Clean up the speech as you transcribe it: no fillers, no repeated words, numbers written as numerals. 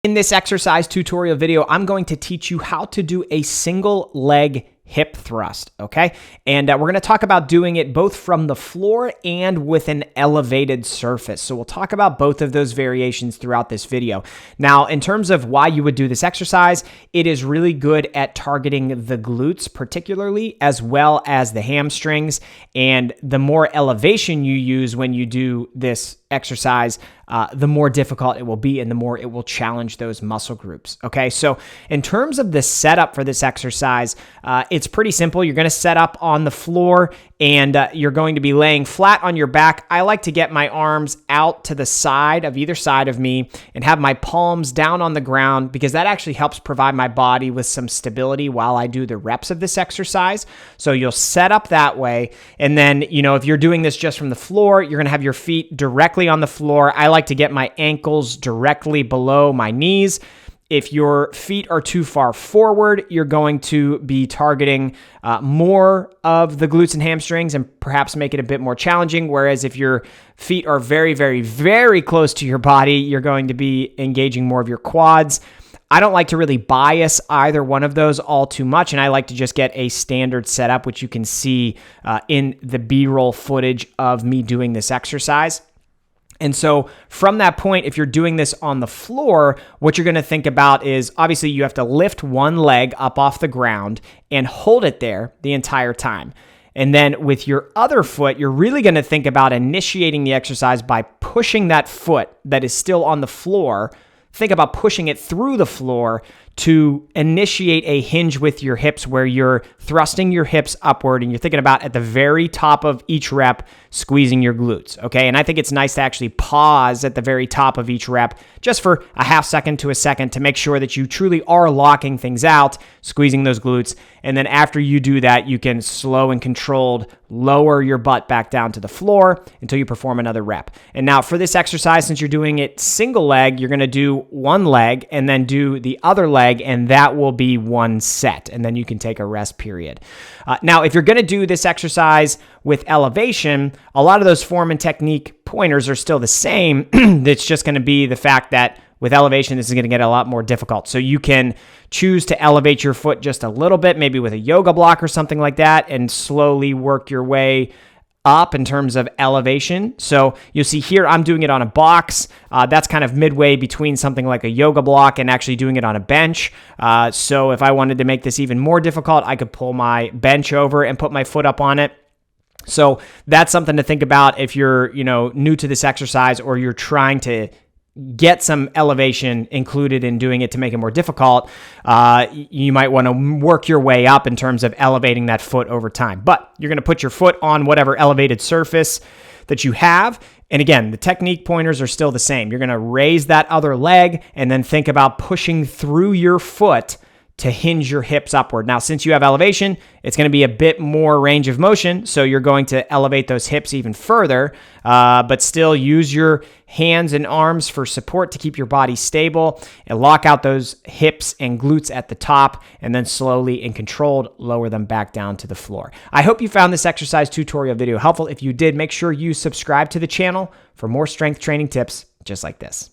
In this exercise tutorial video, I'm going to teach you how to do a single leg hip thrust, okay? And we're going to talk about doing it both from the floor and with an elevated surface. So we'll talk about both of those variations throughout this video. Now, in terms of why you would do this exercise, it is really good at targeting the glutes particularly, as well as the hamstrings. And the more elevation you use when you do this exercise, the more difficult it will be and the more it will challenge those muscle groups. Okay, so in terms of the setup for this exercise, it's pretty simple. You're going to set up on the floor and you're going to be laying flat on your back. I like to get my arms out to the side of either side of me and have my palms down on the ground because that actually helps provide my body with some stability while I do the reps of this exercise. So you'll set up that way. And then, if you're doing this just from the floor, you're going to have your feet directly on the floor. I like to get my ankles directly below my knees. If your feet are too far forward, you're going to be targeting more of the glutes and hamstrings and perhaps make it a bit more challenging. Whereas if your feet are very, very, very close to your body, you're going to be engaging more of your quads. I don't like to really bias either one of those all too much, and I like to just get a standard setup, which you can see in the B-roll footage of me doing this exercise. And so from that point, if you're doing this on the floor, what you're going to think about is obviously you have to lift one leg up off the ground and hold it there the entire time. And then with your other foot, you're really going to think about initiating the exercise by pushing that foot that is still on the floor. Think about pushing it through the floor to initiate a hinge with your hips where you're thrusting your hips upward and you're thinking about at the very top of each rep, squeezing your glutes, okay? And I think it's nice to actually pause at the very top of each rep just for a half second to a second to make sure that you truly are locking things out, squeezing those glutes. And then after you do that, you can slow and controlled lower your butt back down to the floor until you perform another rep. And now for this exercise, since you're doing it single leg, you're going to do one leg and then do the other leg, and that will be one set, and then you can take a rest period. Now, if you're going to do this exercise with elevation, a lot of those form and technique pointers are still the same. It's just going to be the fact that with elevation, this is going to get a lot more difficult. So you can choose to elevate your foot just a little bit, maybe with a yoga block or something like that, and slowly work your way up in terms of elevation. So you'll see here, I'm doing it on a box. That's kind of midway between something like a yoga block and actually doing it on a bench. So if I wanted to make this even more difficult, I could pull my bench over and put my foot up on it. So that's something to think about if you're, new to this exercise or you're trying to get some elevation included in doing it to make it more difficult. You might want to work your way up in terms of elevating that foot over time. But you're going to put your foot on whatever elevated surface that you have. And again, the technique pointers are still the same. You're going to raise that other leg and then think about pushing through your foot to hinge your hips upward. Now, since you have elevation, it's going to be a bit more range of motion, so you're going to elevate those hips even further, but still use your hands and arms for support to keep your body stable and lock out those hips and glutes at the top, and then slowly and controlled lower them back down to the floor. I hope you found this exercise tutorial video helpful. If you did, make sure you subscribe to the channel for more strength training tips just like this.